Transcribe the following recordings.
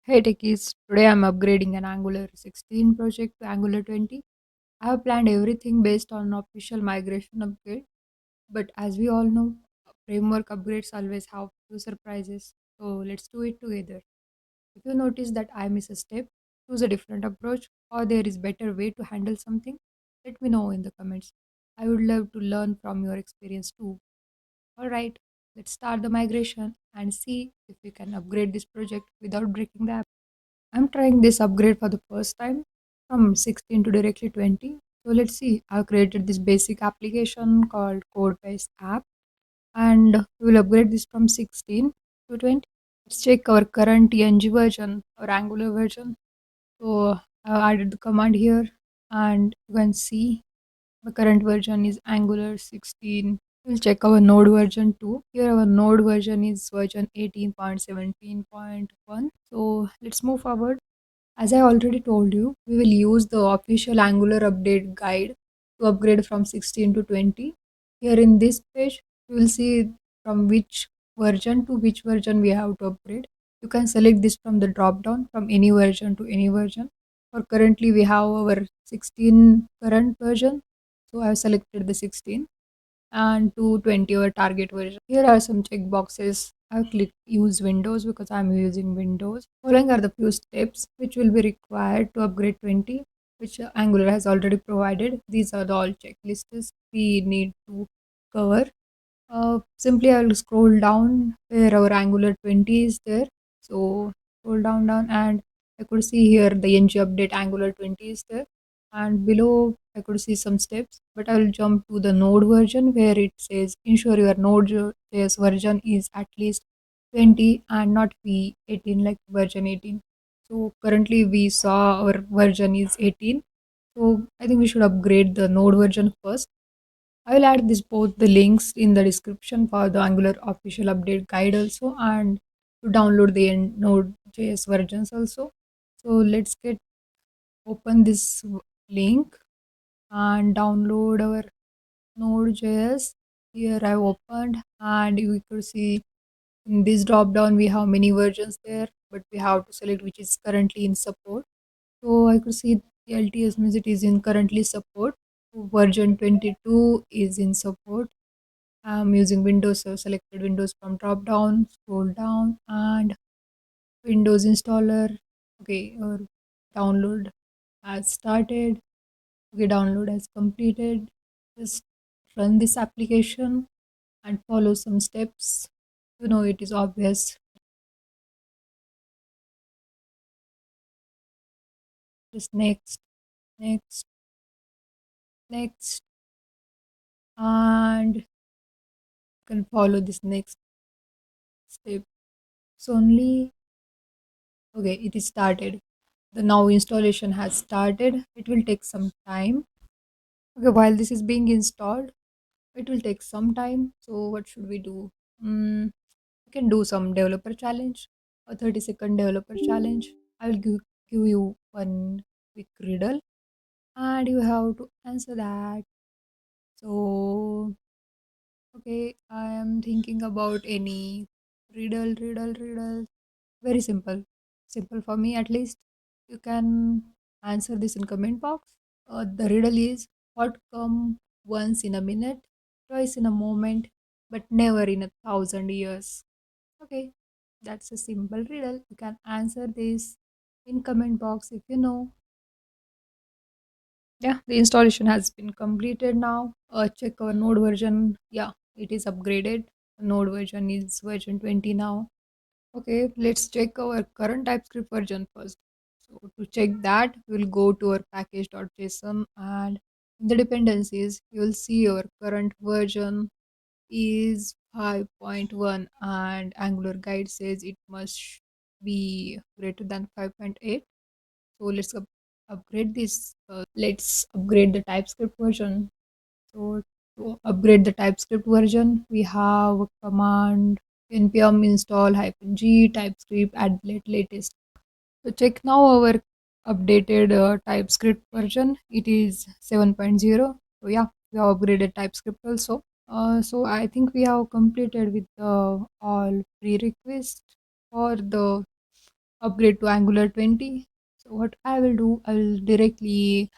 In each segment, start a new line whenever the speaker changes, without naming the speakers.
Hey techies, today I'm upgrading an Angular 16 project to Angular 20. I have planned everything based on official migration upgrade, but as we all know, framework upgrades always have few surprises. So let's do it together. If you notice that I miss a step, choose a different approach, or there is better way to handle something, let me know in the comments. I would love to learn from your experience too. Alright, let's start the migration and see if we can upgrade this project without breaking the app. I'm trying this upgrade for the first time from 16 to directly 20. So let's see. I've created this basic application called Codebase app and we will upgrade this from 16 to 20. Let's check our current ENG version or Angular version. So I added the command here and you can see the current version is Angular 16. We'll check our node version too. Here our node version is version 18.17.1. So let's move forward. As I already told you, we will use the official Angular update guide to upgrade from 16 to 20. Here in this page, you will see from which version to which version we have to upgrade. You can select this from the drop down from any version to any version. For currently, we have our 16 current version. So I have selected the 16 and 220 our target version. Here are some check boxes. I've clicked use Windows because I'm using Windows. Following are the few steps which will be required to upgrade 20, which Angular has already provided. These are the all checklists we need to cover. Simply I will scroll down where our Angular 20 is there. So scroll down and I could see here the ng update Angular 20 is there, and below I could see some steps, but I will jump to the node version where it says ensure your node.js version is at least 20 and not v18 like version 18. So currently we saw our version is 18. So I think we should upgrade the node version first. I will add this both the links in the description for the Angular official update guide also and to download the Node.js versions also. So let's get open this link and download our Node.js. Here I opened and you could see in this drop down we have many versions there, but we have to select which is currently in support. So I could see the LTS means it is in currently support. Version 22 is in support. I'm using Windows, so selected Windows from drop down, scroll down, and Windows installer. Okay, or download has started. Okay, download has completed. Just run this application and follow some steps. You know, it is obvious. Just next, next, next, and you can follow this next step. So only okay, it is started. The now installation has started. It will take some time. Okay, while this is being installed, it will take some time. So what should we do? We can do some developer challenge, a 30-second developer challenge. I will give you one quick riddle and you have to answer that. So, okay, I am thinking about any riddle. Very simple. Simple for me at least. You can answer this in comment box. The riddle is what come once in a minute, twice in a moment, but never in 1,000 years. Okay, that's a simple riddle. You can answer this in comment box if you know. Yeah, the installation has been completed now. Check our node version. Yeah, it is upgraded. Node version is version 20 now. Okay, let's check our current TypeScript version first. So to check that, we'll go to our package.json and in the dependencies, you'll see our current version is 5.1 and Angular guide says it must be greater than 5.8. So let's upgrade this. Let's upgrade the TypeScript version. So to upgrade the TypeScript version, we have a command npm install -g TypeScript add latest. So check now our updated TypeScript version. It is 7.0. So yeah, we have upgraded TypeScript also. So I think we have completed with all prerequisites for the upgrade to Angular 20. So what I will do, I will directly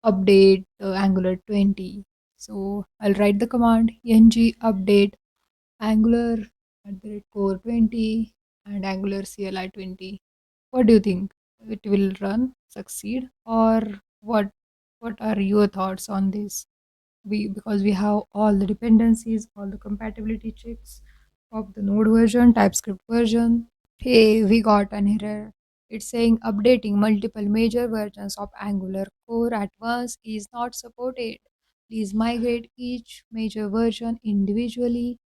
update Angular 20. So I'll write the command ng update Angular at the rate core 20 and Angular CLI 20. What do you think? It will run, succeed, or what? What are your thoughts on this? Because we have all the dependencies, all the compatibility checks of the Node version, TypeScript version. Hey, we got an error. It's saying updating multiple major versions of Angular core at once is not supported. Please migrate each major version individually.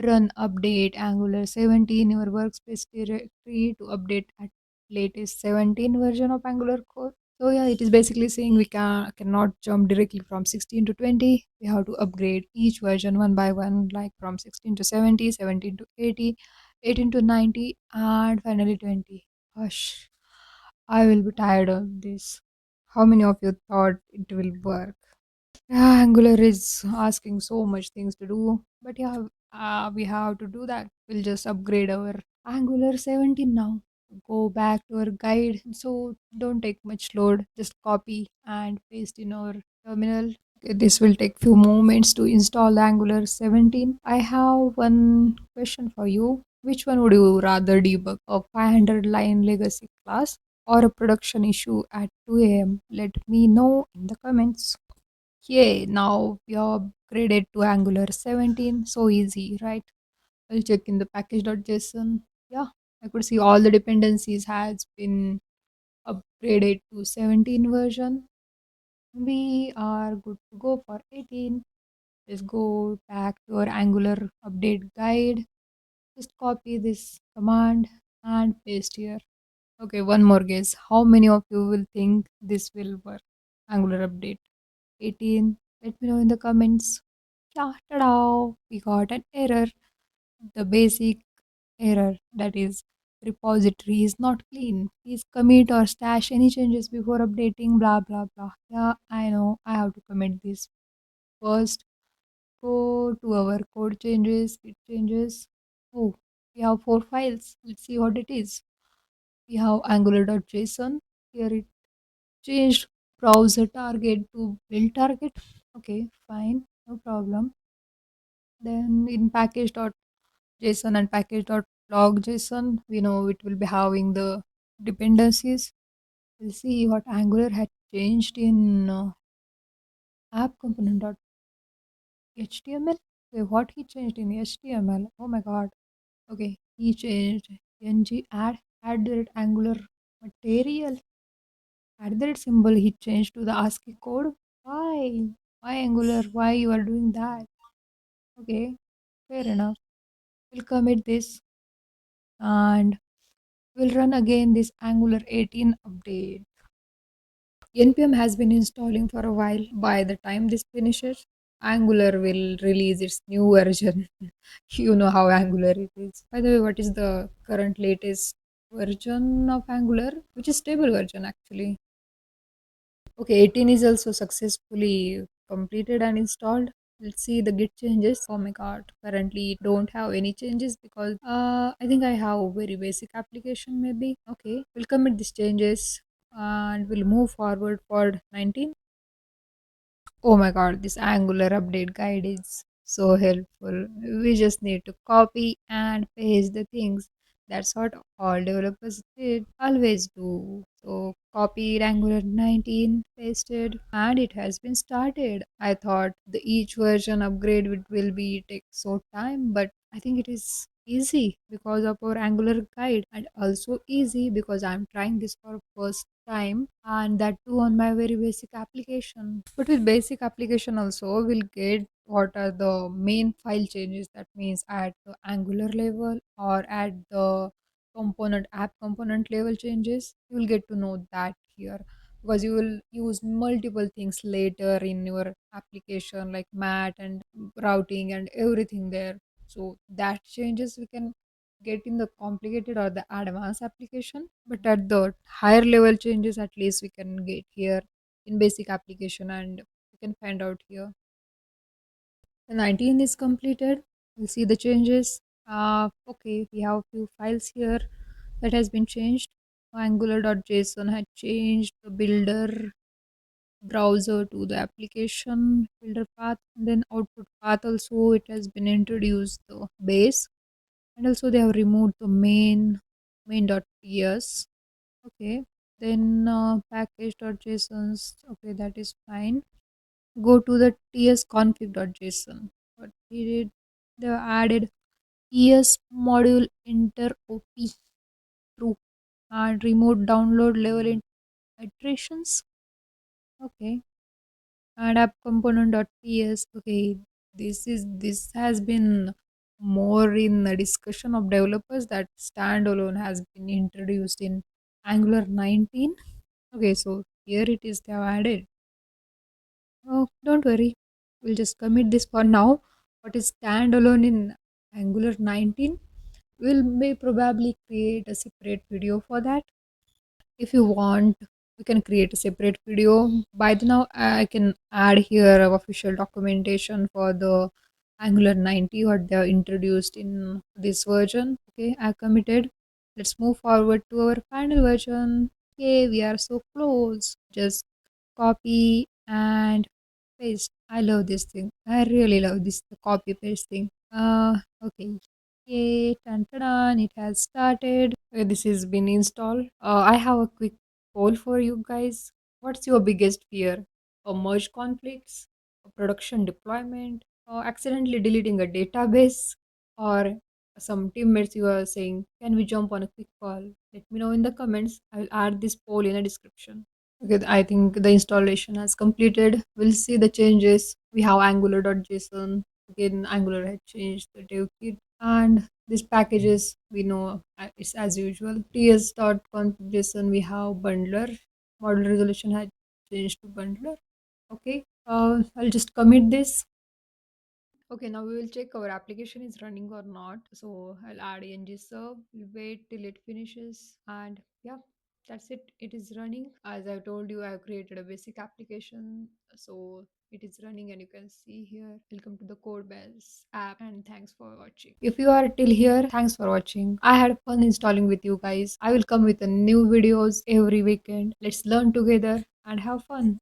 Run update Angular 17 in your workspace directory to update at latest 17 version of Angular core. So yeah, it is basically saying we cannot jump directly from 16 to 20. We have to upgrade each version one by one, like from 16 to 70, 17 to 80, 18 to 90, and finally 20. Hush, I will be tired of this. How many of you thought it will work? Yeah, Angular is asking so much things to do, but yeah, we have to do that. We'll just upgrade our Angular 17 now. Go back to our guide. So don't take much load. Just copy and paste in our terminal. Okay, this will take few moments to install Angular 17. I have one question for you. Which one would you rather debug? A 500 line legacy class or a production issue at 2 a.m.? Let me know in the comments. Yay, now we are upgraded to Angular 17. So easy, right? I'll check in the package.json. Yeah, I could see all the dependencies has been upgraded to 17 version. We are good to go for 18. Let's go back to our Angular update guide. Just copy this command and paste here. Okay, one more guess. How many of you will think this will work? Angular update 18. Let me know in the comments. Yeah, ta-da! We got an error. The basic error, that is, repository is not clean. Please commit or stash any changes before updating. Blah blah blah. Yeah, I know. I have to commit this first. Go to our code changes, git changes. Oh, we have 4 files. Let's see what it is. We have angular.json. Here it changed browser target to build target. Okay, fine, no problem. Then in package.json and package.log.json, we know it will be having the dependencies. We'll see what Angular had changed in app component.html. Okay, what he changed in HTML? Oh my god. Okay, he changed ng add the Angular material. Add that symbol he changed to the ASCII code. Why? Why Angular? Why you are doing that? Okay, fair enough. We'll commit this and we'll run again this Angular 18 update. NPM has been installing for a while. By the time this finishes, Angular will release its new version. You know how Angular it is. By the way, what is the current latest version of Angular? Which is stable version actually. Okay, 18 is also successfully completed and installed. Let's see the git changes. Oh my god, currently don't have any changes because I think I have a very basic application maybe. Okay, we'll commit these changes and we'll move forward for 19. Oh my god, this Angular update guide is so helpful. We just need to copy and paste the things. That's what all developers did always do. So copied Angular 19, pasted, and it has been started. I thought the each version upgrade will be take so time, but I think it is easy because of our Angular guide, and also easy because I'm trying this for first time, and that too on my very basic application. But with basic application also we'll get what are the main file changes, that means at the Angular level or at the component app component level changes. You will get to know that here because you will use multiple things later in your application like mat and routing and everything there. So that changes we can get in the complicated or the advanced application, but at the higher level changes at least we can get here in basic application and we can find out here. The 19 is completed. We'll see the changes. Okay, we have few files here that has been changed. Angular.json had changed the builder browser to the application builder path, and then output path also it has been introduced the base, and also they have removed the main.ts. Okay, then package.jsons, okay, that is fine. Go to the tsconfig.json. What they did, they added ES module enter op true and remote download level iterations. Okay, and app component.ts. Okay, this has been more in the discussion of developers that standalone has been introduced in Angular 19. Okay, so here it is, they have added. Oh, don't worry, we'll just commit this for now. What is standalone in Angular 19? We'll may probably create a separate video for that. If you want, we can create a separate video. By the now, I can add here a official documentation for the Angular 90 what they are introduced in this version. Okay, I committed. Let's move forward to our final version. Okay, we are so close. Just copy and paste. I love this thing. I really love this copy paste thing. Okay. Yay, dun, dun, dun, it has started. This has been installed. I have a quick poll for you guys. What's your biggest fear? A merge conflicts, a production deployment, or accidentally deleting a database, or some teammates you are saying, can we jump on a quick call? Let me know in the comments. I will add this poll in the description. Okay, I think the installation has completed. We'll see the changes. We have angular.json. Again, Angular had changed the dev kit. And these packages, we know it's as usual. ts.config.json, we have bundler. Model resolution had changed to bundler. Okay, I'll just commit this. Okay, now we will check our application is running or not. So I'll add ng serve. We'll wait till it finishes, and yeah, that's it. It is running. As I told you, I've created a basic application, so it is running, and you can see here. Welcome to the Codebase app, and thanks for watching. If you are till here, thanks for watching. I had fun installing with you guys. I will come with a new videos every weekend. Let's learn together and have fun.